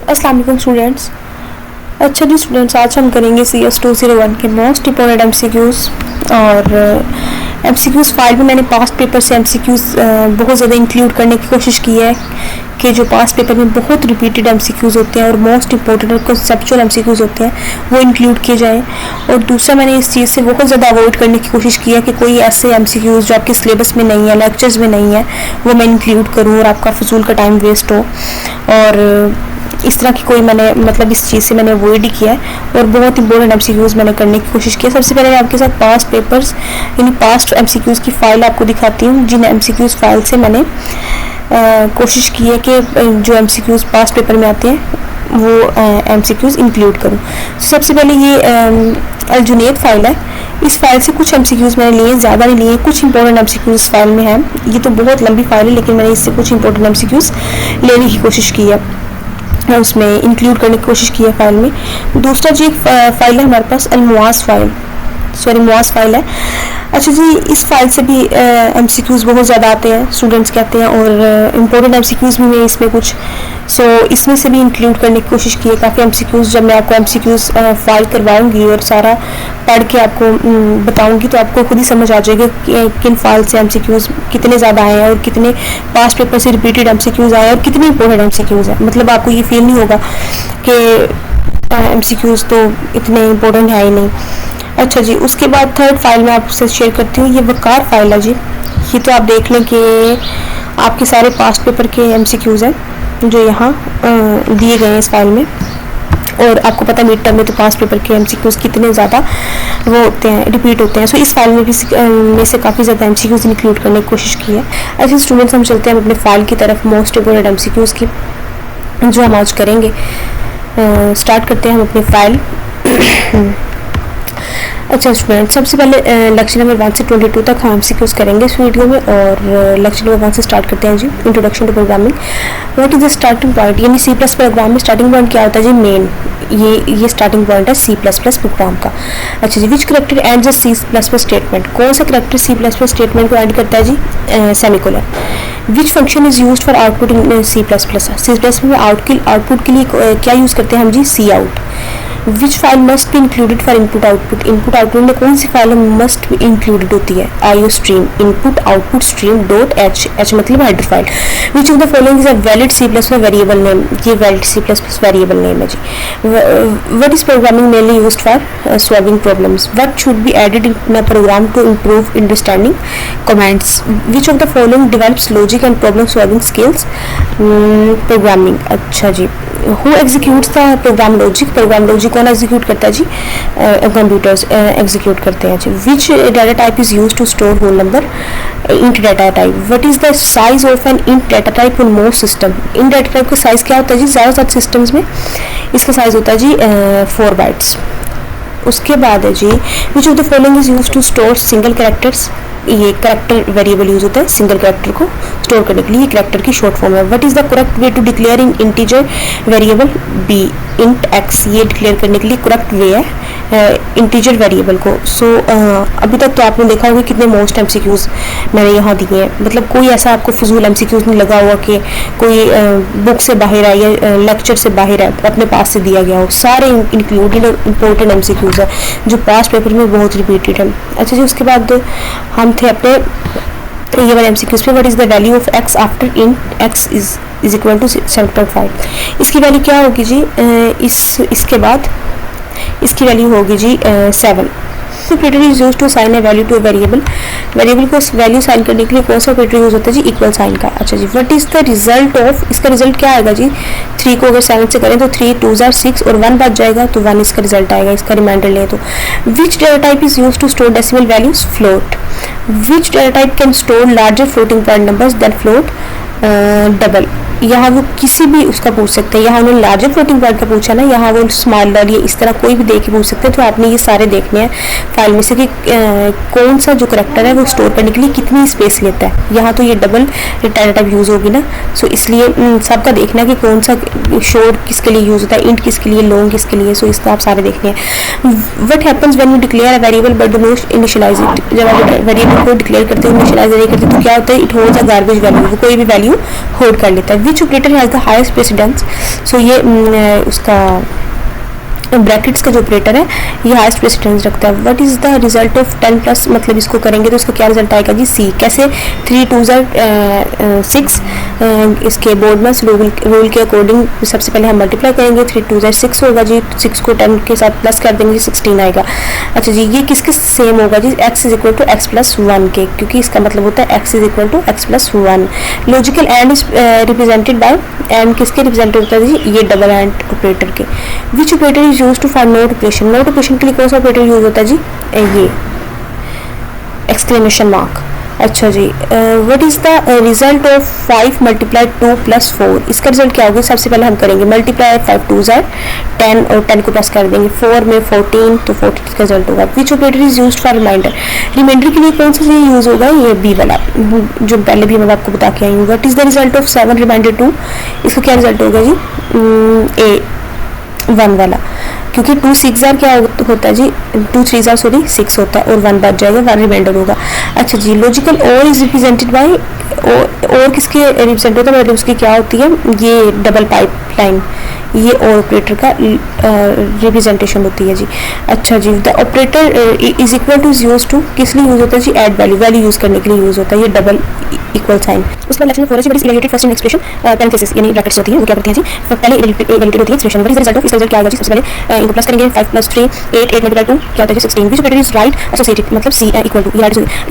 अस्सलाम वालेकुम स्टूडेंट्स। अच्छा जी स्टूडेंट्स, आज हम करेंगे CS201 के मोस्ट इंपॉर्टेंट MCQs। और MCQs फाइल में मैंने पास्ट पेपर से MCQs बहुत ज़्यादा इंक्लूड करने की कोशिश की है कि जो पास्ट पेपर में बहुत रिपीटेड MCQs होते हैं और मोस्ट इंपॉर्टेंट और कंसेप्चुअल MCQs होते हैं वो इंक्लूड किए जाएँ। और दूसरा, मैंने इस चीज़ से बहुत ज़्यादा अवॉइड करने की कोशिश की है कि कोई ऐसे MCQs जो आपके सिलेबस में नहीं है, लेक्चर्स में नहीं है, वो मैं इंक्लूड करूँ और आपका फजूल का टाइम वेस्ट हो। और इस तरह की कोई मैंने इस चीज़ से मैंने अवॉइड ही किया है और बहुत इंपॉर्टेंट MCQs मैंने करने की कोशिश की है। सबसे पहले मैं आपके साथ पास्ट पेपर्स यानी पास्ट MCQs की फ़ाइल आपको दिखाती हूँ, जिन MCQs फाइल से मैंने कोशिश की है कि जो MCQs पास्ट पेपर में आते हैं वो MCQs इंक्लूड करूँ। सबसे पहले ये अलजुनैद फाइल है। इस फाइल से कुछ MCQs मैंने लिए, ज़्यादा नहीं लिए, कुछ इंपॉर्टेंट MCQs इस फाइल में हैं। ये तो बहुत लंबी फाइल है, लेकिन मैंने इससे कुछ इंपॉर्टेंट MCQs लेने की कोशिश की है, उसमें इंक्लूड करने की कोशिश की है फाइल में। दूसरा जी एक फाइल है हमारे पास मुआज़ फाइल है। अच्छा जी, इस फाइल से भी MCQs बहुत ज़्यादा आते हैं, स्टूडेंट्स कहते हैं, और इम्पोर्टेंट MCQs भी हैं इसमें कुछ। इसमें से भी इंक्लूड करने की कोशिश की है काफ़ी MCQs। जब मैं आपको MCQs फाइल करवाऊंगी और सारा पढ़ के आपको बताऊंगी तो आपको खुद ही समझ आ जाएगा कि किन फाइल से MCQs कितने ज़्यादा आए हैं और कितने पास्ट पेपर से रिपीटेड MCQs आए हैं और कितने इंपॉर्टेंट MCQs हैं। मतलब आपको ये फील नहीं होगा कि MCQs तो इतने इंपॉर्टेंट है ही नहीं। अच्छा जी, उसके बाद थर्ड फाइल मैं आपसे शेयर करती हूँ, ये वकार फाइल है जी। ये तो आप देख लें कि आपके सारे पास्ट पेपर के MCQs हैं जो यहाँ दिए गए हैं इस फाइल में। और आपको पता है मिड टर्म में तो पास्ट पेपर के MCQs कितने ज़्यादा वो होते हैं, रिपीट होते हैं। इस फाइल में भी में से काफ़ी ज़्यादा MCQs इंक्लूड करने की कोशिश की है। ऐसे स्टूडेंट्स, हम चलते हैं अपने फाइल की तरफ, मोस्ट इंपॉर्टेंट MCQs की जो हम आज करेंगे। स्टार्ट करते हैं हम अपनी फाइल। अच्छा स्टूडेंट, सबसे पहले लेक्चर नंबर 1 से 22 तक हम MCQs करेंगे इस वीडियो में। और लेक्चर नंबर 1 से स्टार्ट करते हैं जी, introduction to programming. What is the starting point, यानी C+ प्रोग्राम में स्टार्टिंग पॉइंट क्या होता है जी? मेन, ये स्टार्टिंग पॉइंट है C++ प्रोग्राम का। अच्छा जी, which character end C++ statement, कौन सा करेक्टर C++ स्टेटमेंट को एंड करता है जी? Semicolon. Which function is used for output in C++ में आउटपुट के लिए क्या यूज़ करते हैं हम जी? Cout। Which file must be included for input output में कौन सी फाइल मस्ट बी इंक्लूडेड होती है? IO stream, input output stream dot h मतलब header file. Which of the following is a valid C++ variable name, ये valid C++ variable name है जी। What is programming mainly used for solving problems, what should be added in a program to improve understanding comments, which of the following develops logic and problem solving skills programming. अच्छा जी, who executes the program logic कौन execute करता है जी? Computers execute करते हैं जी। Which data type is used to store whole number, int data type. What is the size of an int data type in most system, int data type का size क्या होता है जी? ज़्यादातर सिस्टम्स में इसका साइज होता है जी 4 बाइट्स। उसके बाद है जी, which of the following is used to store single characters, ये कैरेक्टर वेरिएबल यूज होता है सिंगल कैरेक्टर को स्टोर करने के लिए, ये कैरेक्टर की शॉर्ट फॉर्म है। What is the correct way to declare in integer variable b, int x, ये डिक्लेयर करने के लिए करेक्ट वे है इंटीजर वेरिएबल को। अभी तक तो आपने देखा होगा कितने मोस्ट MCQs मैंने यहाँ दिए हैं। मतलब कोई ऐसा आपको फजूल MCQs नहीं लगा हुआ कि कोई बुक से बाहर है या लेक्चर से बाहर है, अपने पास से दिया गया हो। सारे इंक्लूडेड और इम्पोर्टेंट MCQs है जो पास्ट पेपर में बहुत रिपीटेड है। अच्छा जी, उसके बाद हम थे अपने ये वाले MCQs पे। What is the value of x after int x is equal to 7.5, इसकी वैल्यू क्या होगी जी? इसके बाद इसकी वैल्यू होगी जी 7। Operator is used to assign a value to a variable को वैल्यू साइन करने के लिए कौन सा ऑपरेटर यूज होता है जी? इक्वल साइन का। अच्छा जी, what is the result of, इसका रिजल्ट क्या आएगा जी? 3 को अगर 7 से करें तो 3 2 are 6 और 1 बच जाएगा तो 1 इसका रिजल्ट आएगा, इसका रिमाइंडर लें तो। Which data type is used to store decimal values? Float. Which data type can store larger floating point numbers than float double. यहाँ वो किसी भी उसका पूछ सकते हैं, यहाँ उन्होंने लार्जर फ्लोटिंग पॉइंट का पूछा ना, यहाँ वो स्मॉल या इस तरह कोई भी दे के पूछ सकते हैं। तो आपने ये सारे देखने हैं फाइल में से कि कौन सा जो करेक्टर है वो स्टोर करने के लिए कितनी स्पेस लेता है। यहाँ तो ये डबल डाटा टाइप यूज़ होगी ना, इसलिए सबका देखना है कि कौन सा शॉर्ट किसके लिए यूज़ होता है, इंट किसके लिए, लॉन्ग किसके लिए। इसका आप सारे देखने हैं। What happens when you declare a variable but do not initialise it, जब आप वेरिएबल को डिक्लेयर करते हो, इनिशियलाइज नहीं करते तो क्या होता है? It holds a garbage value, वो कोई भी वैल्यू होल्ड कर लेता है। Which operator has the highest precedence, so ये उसका ब्रैकेट्स का जो ऑपरेटर है ये हाईएस्ट प्रेसिडेंस रखता है। What is the result of 10 plus, मतलब इसको करेंगे तो इसका क्या रिजल्ट आएगा जी, सी। कैसे, 3 2 6, इसके बोर्ड में रूल के अकॉर्डिंग सबसे पहले हम मल्टीप्लाई करेंगे, 3 2 6 होगा जी, 6 को 10 के साथ प्लस कर देंगे, 16 आएगा। अच्छा जी, ये किसके सेम होगा जी, x is equal to x plus 1 के, क्योंकि इसका मतलब होता है x is equal to x plus 1। Logical and is represented by, and किसके रिप्रेजेंटेड होता है जी, ये डबल एंड ऑपरेटर के। Which operator is used to find not operation, not operation के लिए कौन सा ऑपरेटर यूज होता है जी, ये एक्सक्लेमेशन मार्क। अच्छा जी, what is the result of 5 multiply 2 plus 4, इसका रिजल्ट क्या होगा, सबसे पहले हम करेंगे मल्टीप्लाई 5 2 10 और 10 को प्लस कर देंगे 4 में 14, तो 14 का रिजल्ट होगा। Which operator is used for reminder, reminder के लिए कौन सा यूज होगा, ये बी वाला जो पहले भी मैं आपको बता के आई हूँ। What is the result of 7 reminder 2, इसका क्या रिजल्ट होगा जी, ए 1 वाला, क्योंकि 2 6 क्या होता है जी, 2 3 सॉरी 6 होता है और 1 बच जाएगा, 1 रिमाइंडर होगा। अच्छा जी, लॉजिकल और इज रिप्रेजेंटेड बाय, और किसके रिप्रेजेंट होता है, मतलब उसकी क्या होती है, ये डबल पाइप लाइन, ये और ऑपरेटर का रिप्रेजेंटेशन होती है जी। अच्छा जी, the operator is equal to is use to, किस लिए यूज होता है जी, ऐड वैल्यू, वैल्यू यूज करने के लिए यूज होता है, ये डबल इक्वल साइन। उसके बाद लेक्चर में forest evaluated first in expression, parenthesis यानी ब्रैकेट्स होती है, वो क्या करती हैं जी, पहले इवैल्यूएटेड होती है expression. What is the result of, इसका रिजल्ट क्या आएगा जी, सबसे पहले इनको प्लस करेंगे, 5 + 3 8 8 मल्टीप्लाई 2 क्या होता है जी, 16। विच ऑपरेटर इज राइट एसोसिएटेड, मतलब सी इक्वल टू,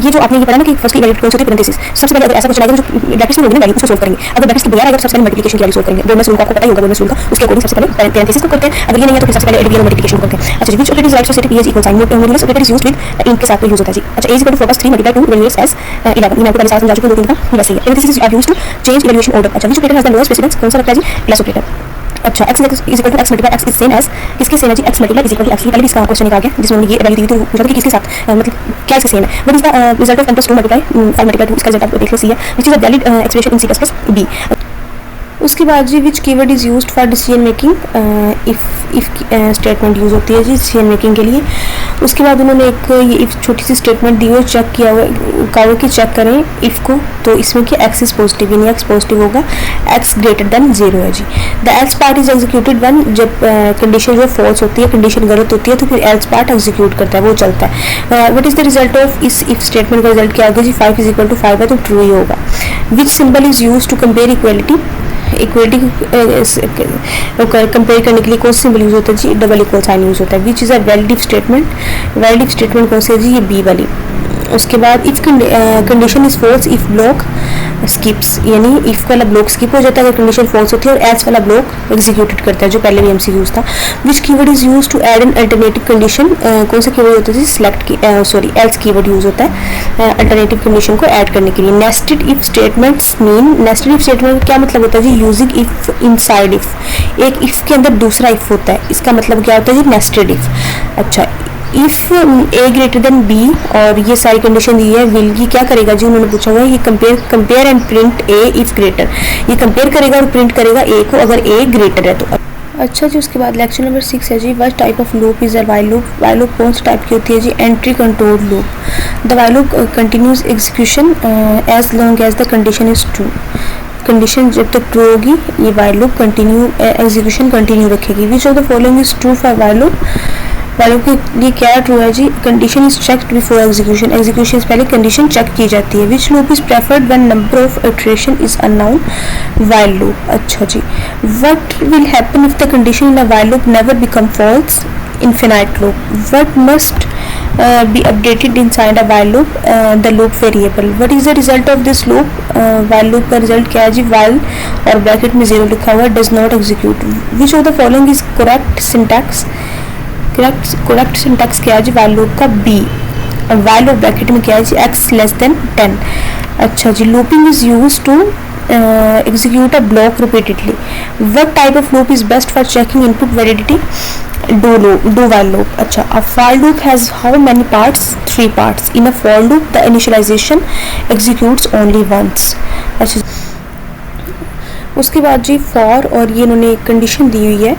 ये जो आपने ये पढ़ा ना कि फर्स्ट इवैल्यूएटेड कौन सी होती है, पैरेंथेसिस। सबसे पहले अगर ऐसा कुछ आएगा जो ब्रैकेट्स में होगी ना वैल्यू, उसको सोल्व करेंगे। अगर ब्रैकेट्स के बगैर आएगा तो सबसे पहले मल्टीप्लिकेशन की वैल्यू सोल्व करेंगे, बोनस रूल को आपको पता ही होगा, बोनस रूल का उसके अकॉर्डिंग सबसे पहले पैरेंथेसिस को करते हैं, अगर ये नहीं है तो फिर सबसे पहले एडिशन मल्टीप्लिकेशन करते हैं। अच्छा जी, which operator is right associated, is equal sign, modulus operator is used with इनके साथ में यूज होता है जी। अच्छा, a = 4 + 3 मल्टीप्लाई 2 इवैल्यूएट्स एज 11, ये आपको पहले साथ समझा चुके हैं, 2 3 का वैसे ही है। Parenthesis are used to change evaluation order. अच्छा, which operator has the lowest precedence, कौन सा लगता है जी, प्लस ऑपरेटर। अच्छा, x is equal to x multiply x is same as, किसके सेम है जी, x multiply is equal to x, पहले भी इसका क्वेश्चन आ गया जिसमें ये वैल्यू दी थी, पूछा था कि किसके साथ, मतलब क्या इसके सेम है। What is the result of 10 + 2 multiply 5 multiply 2, इसका रिजल्ट आप देख लो, सी है। Which is a valid expression in C++ B. उसके बाद जी, which keyword is used for decision making, if statement use होती है जी डिसीजन मेकिंग के लिए। उसके बाद उन्होंने एक ये इफ छोटी सी स्टेटमेंट दी हुई, चेक किया हुआ, कहा कि चेक करें इफ को, तो इसमें कि x इज पॉजिटिव, यानी x पॉजिटिव होगा, x ग्रेटर देन 0 है जी। The else part is executed when, जब कंडीशन जो फॉल्स होती है, कंडीशन गलत होती है, तो फिर एल्स पार्ट एग्जीक्यूट करता है, वो चलता है। What is the result of इस इफ स्टेटमेंट का रिजल्ट क्या होगा जी, 5 = 5 है तो ट्रू ही होगा। Which symbol is use to compare equality, equality compare करने के लिए कौन सा सिंबल यूज होता है जी, डबल इक्वल साइन यूज होता है। Which is a valid if statement, valid if statement कौन सी है जी, ये बी वाली। उसके बाद if condition is false if block skips, यानी इफ वाला ब्लॉक स्किप हो जाता है अगर कंडीशन फॉल्स होती है, और एल्स वाला ब्लॉक एग्जीक्यूटेड करता है, जो पहले भी एमसीक्यूज था। Which keyword is use to add an alternative condition, कौन सा कीवर्ड होता है जी, सिलेक्ट की सॉरी एल्स कीवर्ड यूज होता है अल्टरनेटिव कंडीशन को ऐड करने के लिए। Nested if statements mean, nested if statement क्या मतलब होता है जी, यूजिंग इफ इनसाइड इफ, एक इफ के अंदर दूसरा इफ होता है, इसका मतलब क्या होता है जी, नेस्टेड इफ। अच्छा, if a greater than b, और ये सारी कंडीशन दी है, विल ये क्या करेगा जी, उन्होंने पूछा हुआ है, ये compare and print a if greater, ये कंपेयर करेगा और प्रिंट करेगा a को अगर a ग्रेटर है तो। अच्छा जी, उसके बाद लेक्चर नंबर 6 है जी, what type of loop is a while loop, while loop कौन सी टाइप की होती है जी, entry control loop. The while loop continues execution as long as the condition is true, condition जब तक ट्रू होगी ये while loop continue execution continue रखेगी। Which of the following is true for while loop, while loop के लिए क्या true है जी, condition is checked before execution, execution से पहले कंडीशन चेक की जाती है। Which loop is preferred when number of iteration is unknown, while loop. अच्छा जी, what will happen if the condition in a while loop never become false, infinite loop. What must be updated inside a while loop, the loop variable. What is the result of this loop, while loop का result क्या है जी, while और bracket में 0 लिखा हुआ है, does not execute. Which of the following is correct syntax, correct syntax क्या है जी, while loop का B, और while और ब्रैकेट में क्या है जी, x less than 10। अच्छा जी, looping is used to execute a block repeatedly. What type of loop is best for checking input validity, do while loop. अच्छा, a for loop has how many parts, 3 parts. In a for loop the initialization executes only once. अच्छा, उसके बाद जी for, और ये इन्होंने एक condition दी हुई है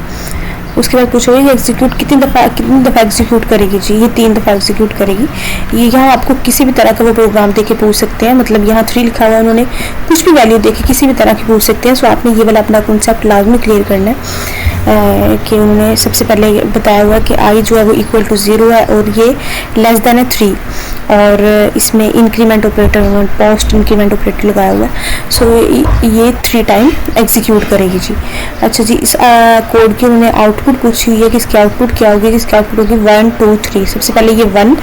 उसके बाद पूछोगे ये एग्जीक्यूट कितनी दफ़ा एग्जीक्यूट करेगी जी, ये 3 दफ़ा एग्जीक्यूट करेगी। ये यहाँ आपको किसी भी तरह का वो प्रोग्राम दे के पूछ सकते हैं, मतलब यहाँ 3 लिखा हुआ है, उन्होंने कुछ भी वैल्यू दे के किसी भी तरह की पूछ सकते हैं। सो आपने ये वाला अपना कॉन्सेप्ट लाजमी क्लियर करना है कि उन्होंने सबसे पहले बताया हुआ कि आई जो है वो इक्वल टू 0 है और ये लेस देन है 3, और इसमें इंक्रीमेंट ऑपरेटर उन्होंने पोस्ट इंक्रीमेंट ऑपरेटर लगाया हुआ है। सो ये 3 टाइम एग्जीक्यूट करेगी जी। अच्छा जी, इस कोड की उन्होंने आउटपुट पूछी हुई है कि इसकी आउटपुट क्या होगी, इसकी आउटपुट होगी 1 2 3। सबसे पहले ये 1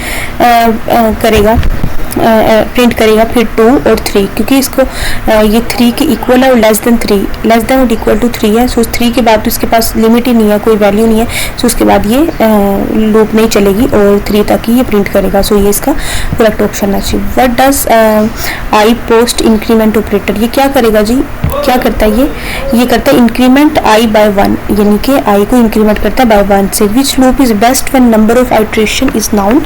करेगा, प्रिंट करेगा, फिर 2 और 3, क्योंकि इसको ये 3 के इक्वल है और लेस देन 3, लेस देन और इक्वल टू 3 है। सो 3 के बाद तो इसके पास लिमिट ही नहीं है, कोई वैल्यू नहीं है। सो उसके बाद ये लूप नहीं चलेगी और 3 तक ही ये प्रिंट करेगा। सो ये इसका करेक्ट ऑप्शन है जी। What does i post increment operator, ये क्या करेगा जी, क्या करता है ये करता है इंक्रीमेंट आई बाय 1, यानी कि आई को इंक्रीमेंट करता है बाय 1 से। Which loop is best when number of iteration is known,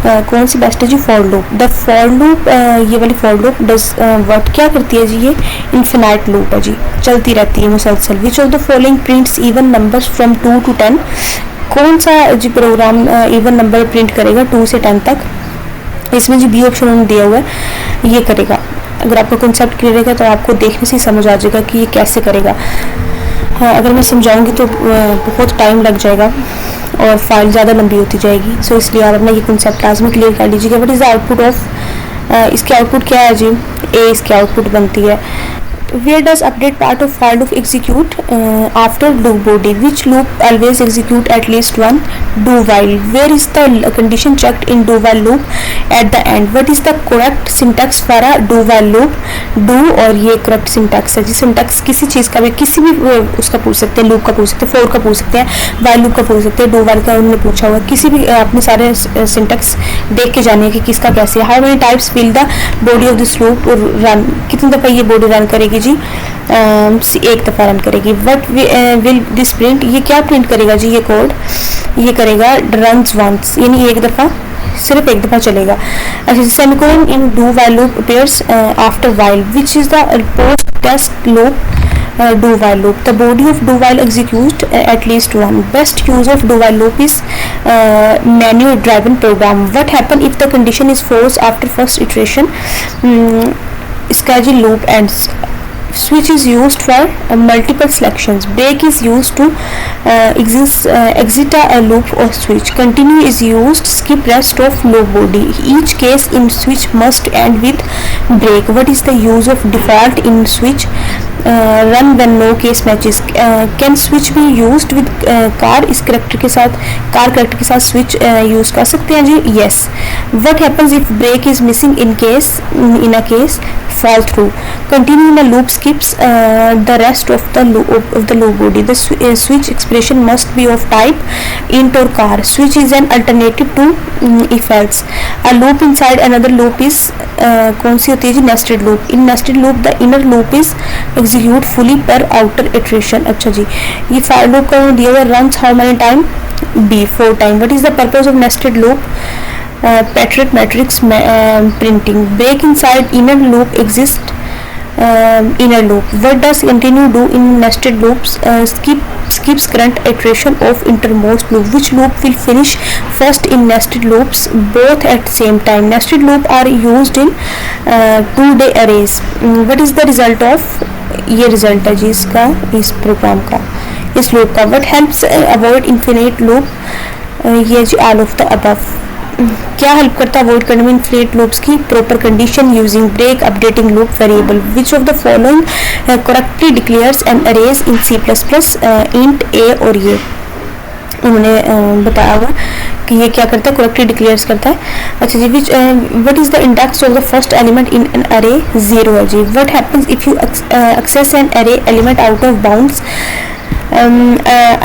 कौन सी बेस्ट है जी, for loop. The for loop, ये वाली फॉर लूप डज व्हाट, क्या करती है जी, ये इन्फिनाइट लूप है जी, चलती रहती है मुसलसल। विच of the following prints even numbers from 2 to 10, कौन सा जी प्रोग्राम इवन नंबर प्रिंट करेगा 2 से 10 तक। इसमें जो बी ऑप्शन उन्होंने दिया हुआ है ये करेगा। अगर आपका कॉन्सेप्ट क्लियर रहेगा तो आपको देखने से ही समझ आ जाएगा कि ये कैसे करेगा। हाँ, अगर मैं समझाऊंगी तो बहुत टाइम लग जाएगा और फाइल ज़्यादा लंबी होती जाएगी। सो इसलिए आप अपना ये कॉन्सेप्ट लाजमी क्लियर कर लीजिएगा। What is the output of, इसके आउटपुट क्या है जी, ए इसकी आउटपुट बनती है। Where does update part of while loop execute after loop body? Which loop always execute at least one do while? Where is the condition checked in do while loop at the end? What is the correct syntax for a do while loop? Do और ये correct syntax है जी। syntax किसी चीज़ का भी, किसी भी उसका पूछ सकते हैं, loop का पूछ सकते हैं, for का पूछ सकते हैं, while loop का पूछ सकते हैं, do while का उन्होंने पूछा हुआ, किसी भी आपने सारे syntax देख के जाने कि किसका कैसे है। How many types will the body of this loop run, कितनी दफ़ा ये body run करेगी जी, एक दफ़ा रन करेगी। वट विल दिस प्रिंट, ये क्या प्रिंट करेगा जी, ये कोड ये करेगा रन्स वंस, यानी एक दफ़ा, सिर्फ एक दफ़ा चलेगा। अच्छा, semicolon in do while loop appears after while, which is the post test loop do while loop. The body of do while executes at least one. Best use of do while loop is manual driven program. What happen if the condition is false after first iteration? इसका जी loop ends. Switch is used for multiple selections. Break is used to exit a loop or switch. Continue is used. Skip rest of loop body. Each case in switch must end with break. What is the use of default in switch? Run when no case matches. Can switch be used with car, इस character के साथ, car character के साथ switch use कर सकते हैं जी, yes. What happens if break is missing in a case fall through? Continue in a loop skips the rest of the loop body. The switch expression must be of type int or car. Switch is an alternative to if else. A loop inside another loop is कौन सी होती है जी, nested loop. In nested loop the inner loop is execute fully per outer iteration. अच्छा जी, ये file loop का दिया हुआ runs how many time, b 4 time. What is the purpose of nested loop? Patriot matrix printing. Break inside inner loop exist inner loop. What does continue do in nested loops? Skips current iteration of innermost loop. Which loop will finish first in nested loops both at same time? Nested loop are used in 2-day arrays. What is the result of, ये result है जी इसका, इस programme का, इस loop का। What helps avoid infinite loop? ये जी all of the above. क्या हेल्प करता है अवॉइड करने में इन्फिनिट लूप्स की? Proper condition using break updating loop variable. Which of the following correctly declares an arrays in C++ int a, और ये उन्होंने बताया हुआ कि ये क्या करता है, करेक्टली डिक्लेयर्स करता है. अच्छा जी, which what is the index of the first element in an array? 0 है जी. What happens if you access an array element out of bounds?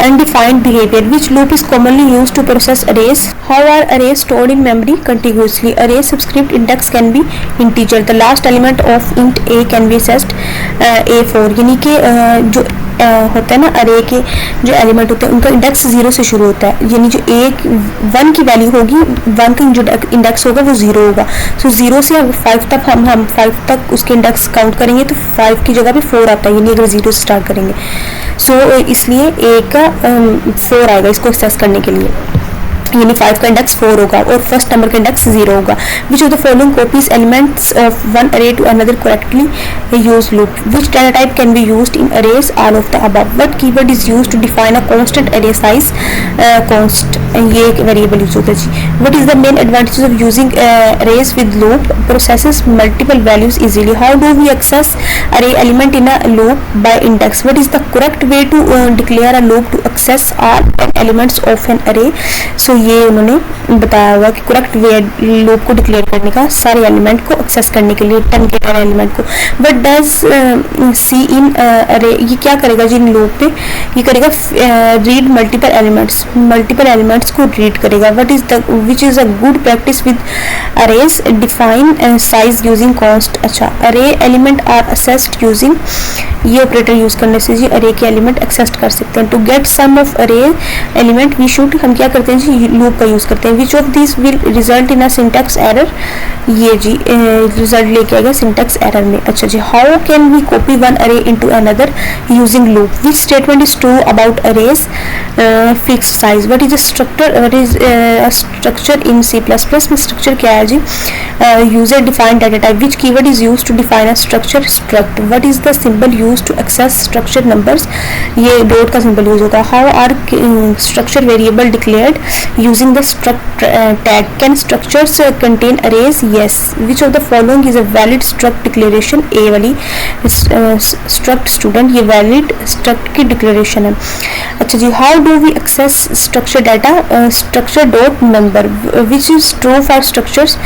Undefined behavior. Which loop is commonly used to process arrays? How are arrays stored in memory contiguously? Array subscript index can be integer. The last element of int a can be accessed A4. यानी कि जो होता है ना, अरे के जो element होते हैं उनका इंडेक्स 0 से शुरू होता है, यानी जो एक 1 की वैल्यू होगी, 1 का जो इंडेक्स होगा वो 0 होगा। सो 0 से 5 तक हम 5 तक उसके इंडेक्स काउंट करेंगे तो 5 की जगह पे 4 आता है, यानी अगर 0 से स्टार्ट करेंगे। सो इसलिए ए का 4 आएगा इसको एक्सेस करने के लिए, यानी 5 का इंडेक्स 4 होगा और फर्स्ट नंबर का इंडेक्स 0 होगा। Which of the following copies elements of one array to another correctly use loop, which data type can be used in arrays, all of the above, what keyword is used to define a constant array size, const, ये एक variable use होता है जी। What is the main advantage of using arrays with loop, processes multiple values easily, how do we access array element in a loop by index, what is the correct way to declare a loop to access all elements of an array. So ये उन्होंने बताया हुआ कि correct way loop को declare करने का, सारे element को एक्सेस करने के लिए 10 के 10 एलिमेंट को। बट डज सी इन अरे, ये क्या करेगा जी इन लूप पे, ये करेगा रीड मल्टीपल एलिमेंट्स को रीड करेगा। What is the which is a good practice with arrays, define size using const. अच्छा, अरे एलिमेंट आर असेस्ड यूजिंग, ये ऑपरेटर यूज करने से जी अरे के एलिमेंट एक्सेस कर सकते हैं। टू गेट सम ऑफ अरे एलिमेंट वी शुड, हम क्या करते हैं जी लूप का यूज करते हैं। Which of this will result in a syntax error, ये जी रिजल्ट लेके आएगा सिंटैक्स एरर में। अच्छा जी, how can we copy one array into another using loop, which statement is true about arrays, fixed size, what is structure, what is structure in C++ में structure क्या है जी, user defined data type, which keyword is used to define a structure, struct, what is the symbol used to access structure numbers, ये dot का symbol use होगा। How are structure variable declared using the struct tag, can structures contain arrays, yes, which of the following is a valid struct declaration, a वाली struct student, ये valid struct की declaration है। अच्छा जी, how do we access structure data, structure dot number, which is true for structures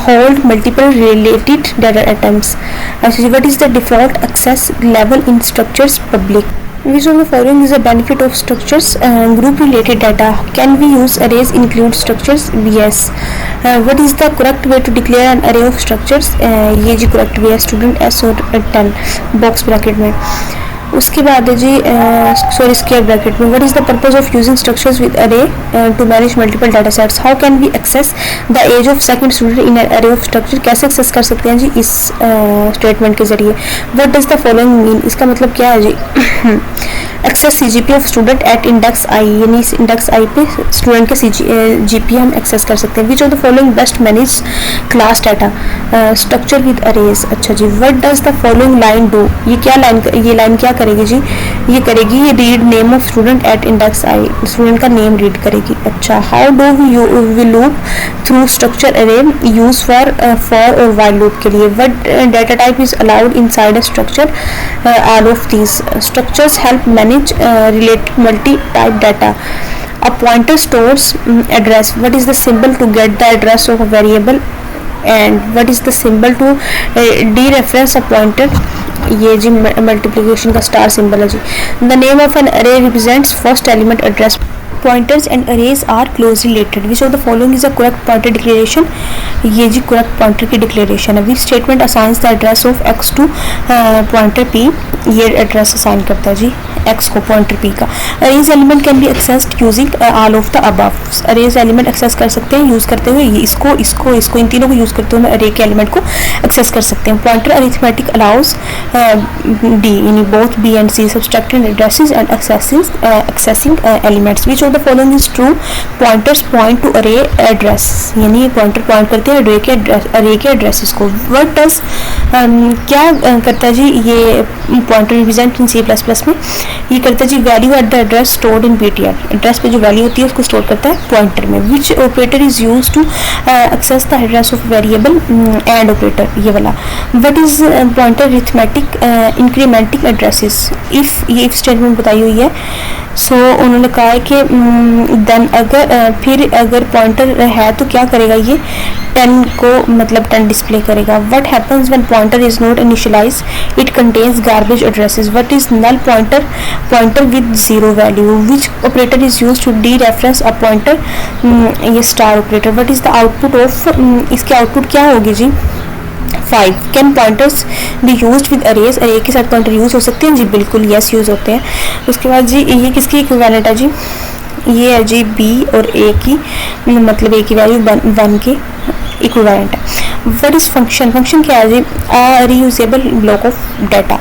hold multiple related data items। अच्छा जी, what is the default access level in structures, public। Which of the following is a benefit of structures, group related data, can we use arrays include structures, yes। What is the correct way to declare an array of structures, ये जी correct way है student, S और 10 box bracket में। उसके बाद है जी sorry square bracket में, what is the purpose of using structures with array to manage multiple data sets, how can we access the age of second student in array of structure, कैसे access कर सकते हैं जी इस statement के जरिए। What does the following mean, इसका मतलब क्या है जी access CGP of student at index I, यानी इंडेक्स आई पे स्टूडेंट के GP हम एक्सेस कर सकते हैं। Which of the following best manage class data, structure with arrays. अच्छा जी, what does the following line do, ये क्या लाइन, ये लाइन क्या करेगी जी, ये करेगी read name of student at index I, student का नेम रीड करेगी। अच्छा, how do we loop through structure array use for और वाइल लूप के लिए। What data type is allowed inside a structure, all of these structures help manage related multi-type data, a pointer stores address, what is the symbol to get the address of a variable, and what is the symbol to dereference a pointer, ये जी multiplication का star symbol है जी। The name of an अरे represents first element address, pointers and arrays are closely related, which of the following is a correct pointer declaration, ये जी correct pointer की declaration है। which statement assigns the address of x to pointer p, ये address assign करता है जी x को pointer p का। arrays element can be accessed using all of the above, arrays element access कर सकते हैं यूज करते हुए ये इसको इन तीनों को यूज करते हुए array के element को access कर सकते हैं। pointer arithmetic allows d, यानी both b and c subtracting addresses and accessing elements, which of the following is true, pointers point to array address, यानी pointer point करते हैं array के addresses को। what does क्या करता है जी ये pointer represent in C++ में, ये करता है जी value at the address stored in ptr, address पे जो value होती है उसको store करता है pointer में। which operator is used to access the address of variable, and operator ये वाला। what is pointer arithmetic incrementing addresses, if ये if statement बताई हुई है। सो उन्होंने कहा है कि देन फिर अगर पॉइंटर है तो क्या करेगा ये 10 को मतलब 10 डिस्प्ले करेगा। What happens when pointer is not initialise, it contains garbage addresses. What is null pointer with zero value, which operator is used to dereference a pointer, ये star operator. What is the output of, इसके output क्या होगी जी 5 can pointers be used with arrays, array के साथ pointer use हो सकते हैं जी, बिल्कुल यस यूज होते हैं। उसके बाद जी ये किसकी इक्विवेलेंट है जी, ये है जी बी और ए की, मतलब ए की वैल्यू 1 के इक्विवेलेंट है। व्हाट इज फंक्शन, फंक्शन क्या है जी, reusable block of data.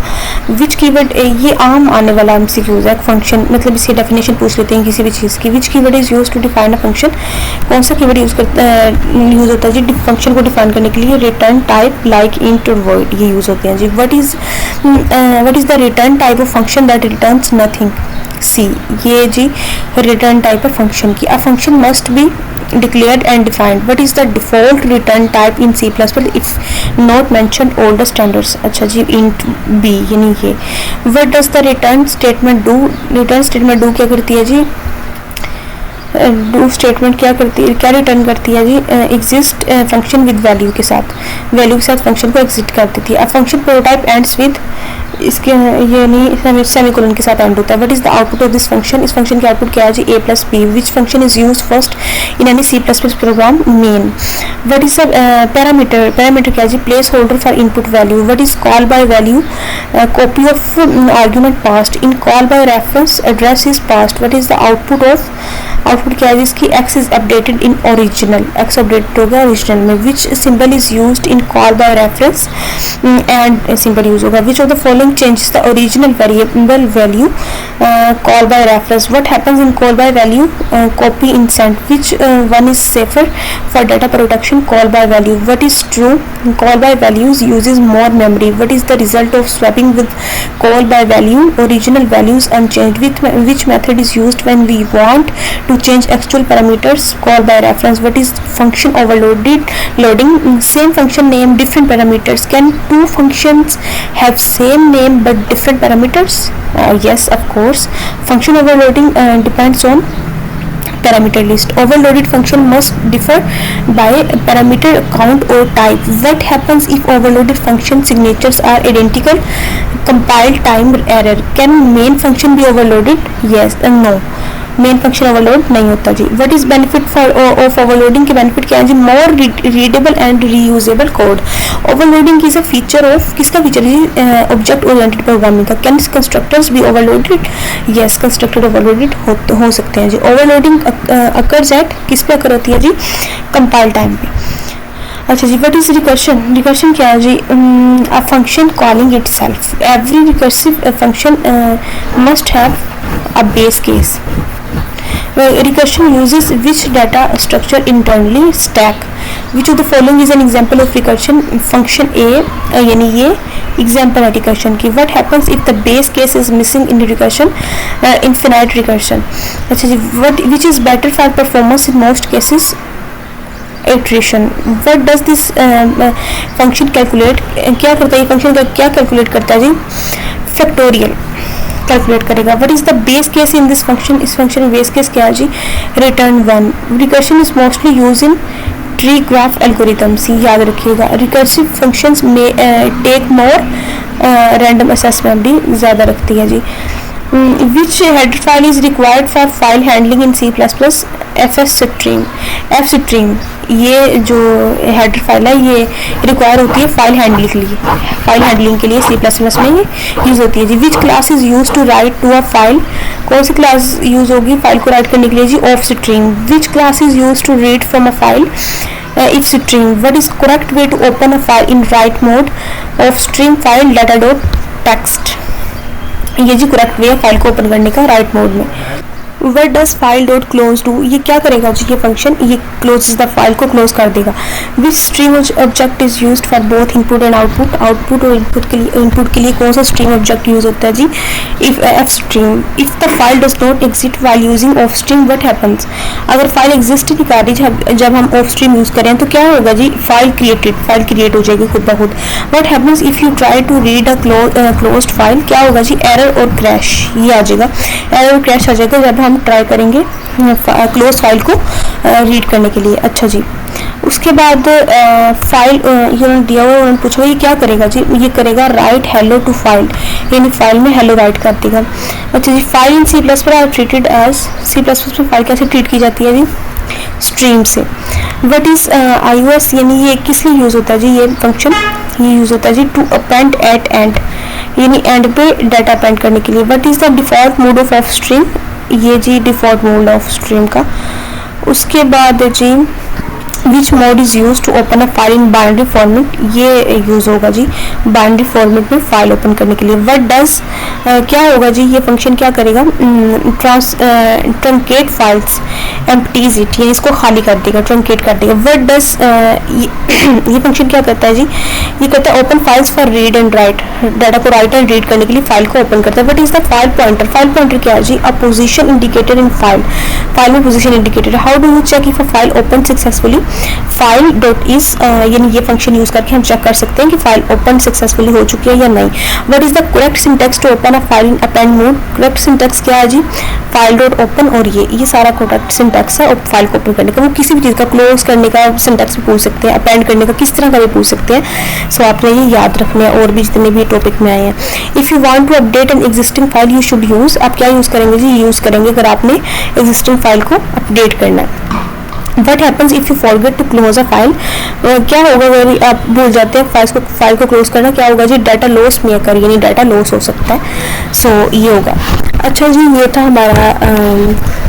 Which keyword, ये आम आने वाला एमसीक्यूज है, फंक्शन मतलब इसकी डेफिनेशन पूछ लेते हैं किसी भी चीज़ की। Which keyword is use to define a function, कौन सा कीवर्ड यूज होता है जी फंक्शन को डिफाइन करने के लिए, रिटर्न टाइप लाइक इंट और वॉइड, ये यूज होते हैं जी। What is the return type of function that returns nothing, सी, ये जी रिटर्न टाइप है फंक्शन की। A function must be declared and defined. What is the default return type in C++ if not mentioned all the standards, अच्छा जी int b यानी ये। What does the return statement do, return statement do क्या करती है जी, do statement क्या करती है, क्या रिटर्न करती है जी, एग्जिस्ट फंक्शन विद वैल्यू के साथ, वैल्यू के साथ फंक्शन को एग्जिट कर देती है। फंक्शन प्रोटोटाइप एंड्स विद, इसके ये नहीं सेमीकोलन के साथ एंड होता है। What is the output of this function, इस फंक्शन के आउटपुट क्या है जी, a plus B. Which function is use first in any C++ program, main. What is the parameter, parameter क्या है जी, placeholder for input value. What is call by value, copy of argument passed. In call by reference address is passed. What is the output of, output क्या है जिसकी, x is updated in original, x updated होगा original में। Which symbol is used in call by reference, and symbol use होगा। Which of the following changes the original variable value call by reference. What happens in call by value, copy is sent. Which one is safer for data protection, call by value. What is true, call by values uses more memory. What is the result of swapping with call by value, original values unchanged. Which method is used when we want to change actual parameters, call by reference. What is function overloaded, loading, same function name different parameters. Can two functions have same name but different parameters? Yes, of course. Function overloading depends on parameter list. Overloaded function must differ by parameter count or type. What happens if overloaded function signatures are identical? Compile time error. Can main function be overloaded? Yes and no. Main function overload नहीं होता जी। What is benefit for of overloading के benefit क्या है जी, more readable and reusable code. Overloading is a feature of, किसका feature है, object oriented programming का। Can constructors be overloaded, yes constructor overloaded हो सकते हैं जी। ओवरलोडिंग अकर्स एट, किस पे अकर होती है जी, कंपाइल टाइम पे। अच्छा जी, व्हाट इज रिकर्शन, रिकर्शन क्या है जी, a function calling itself. Every recursive function must have a base case. Recursion uses which data structure internally, stack. Which of the following is an example of recursion, function A यानी ये example है recursion की। What happens if the base case is missing in recursion, infinite recursion। अच्छा जी, which is better for performance in most cases, iteration। What does this function calculate, क्या करता है ये function क्या calculate करता है जी, factorial कैलकुलेट करेगा। What is the base case in this function, इस फंक्शन में बेस केस क्या है जी, return 1। Recursion is mostly use in tree graph algorithms, याद रखिएगा। रिकर्सिव फंक्शंस में take more random access memory ज़्यादा रखती है जी। Which header file is required for file handling in C++, fstream। fstream ये जो हेडर फाइल है ये रिक्वायर होती है फाइल हैंडलिंग के लिए, फाइल हैंडलिंग के लिए C++ में ये यूज़ होती है जी। Which class is use to write to a file, कौन सी क्लास यूज़ होगी फाइल को राइट करने के लिए जी, offstream। Which class is use to read from a file, ifstream। What is correct way to open a file in write mode, offstream file data.txt। ये जी correct way है file को open करने का राइट मोड में। What does file dot close do, ये क्या करेगा जी, ये फंक्शन ये क्लोज द फाइल को क्लोज कर देगा। Which stream object is used for both input and output, output और इनपुट के लिए कौन सा स्ट्रीम ऑब्जेक्ट यूज होता है जी, ifstream. If the file does not exist while using ofstream, what happens, अगर फाइल एग्जिस्ट नहीं कर रही जब हम ऑफ स्ट्रीम यूज करें तो क्या होगा जी, फाइल क्रिएट हो जाएगी खुद ब खुद। What happens if you try to read a closed file, क्या होगा जी, एरर और क्रैश, ये आ जाएगा, एरर और क्रैश आ जाएगा जब हम ट्राई करेंगे क्लोज फाइल को रीड करने के लिए। अच्छा जी, उसके बाद फाइल ये दिया हुआ, उन्होंने पूछा ये क्या करेगा जी, ये करेगा राइट हेलो टू फाइल, यानी फाइल में हेलो राइट कर देगा। अच्छा जी, file in C++ are treated as, C++ में फाइल कैसे ट्रीट की जाती है जी, स्ट्रीम से। व्हाट इज iOS, यानी ये किस लिए यूज होता है जी, ये फंक्शन ये यूज़ होता है जी टू अपेंड एट एंड, यानी एंड पे डाटा अपेंड करने के लिए। What is the default mode of stream, ये जी डिफ़ॉल्ट मोड ऑफ स्ट्रीम का। उसके बाद जी which mode is use to open a file in binary format, ये यूज़ होगा जी बाइनरी फॉर्मेट में फाइल ओपन करने के लिए। व्हाट डज, क्या होगा जी, ये फंक्शन क्या करेगा, ट्रंकेट फाइल्स एम्प्टीज इट, यानी इसको खाली कर देगा, ट्रंकेट कर देगा। व्हाट डज, ये फंक्शन क्या करता है जी, ये करता है open files for read and write, data को राइट एंड रीड करने के लिए फाइल को ओपन करता है। What is the file pointer, file pointer क्या है जी, a position indicated in file, file में position indicated. How do you check if a file open successfully, file dot is, यानी ये फंक्शन यूज करके हम चेक कर सकते हैं कि फाइल ओपन सक्सेसफुली हो चुकी है या नहीं। What is the correct syntax to open a file in append mode, correct syntax क्या है जी, फाइल डॉट ओपन, और ये सारा करेक्ट सिंटैक्स है फाइल को ओपन करने का। वो किसी भी चीज़ का क्लोज करने का सिंटैक्स भी पूछ सकते हैं, अपेंड करने का किस तरह का भी पूछ सकते हैं। सो आपने ये याद रखना है, और भी जितने भी टॉपिक में आए हैं। If you want to update an existing file you should use, आप क्या यूज़ करेंगे जी, यूज़ करेंगे अगर आपने एग्जिस्टिंग फाइल को अपडेट करना है। What happens if you forget to close a file, क्या होगा अगर आप भूल जाते हैं फाइल को क्लोज करना, क्या होगा जी, डाटा लॉस में कर, यानी डाटा लॉस हो सकता है। सो ये होगा। अच्छा जी, ये था हमारा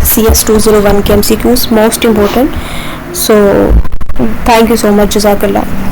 CS201 के MCQs most important. So thank you so much, जज़ाकल्लाह।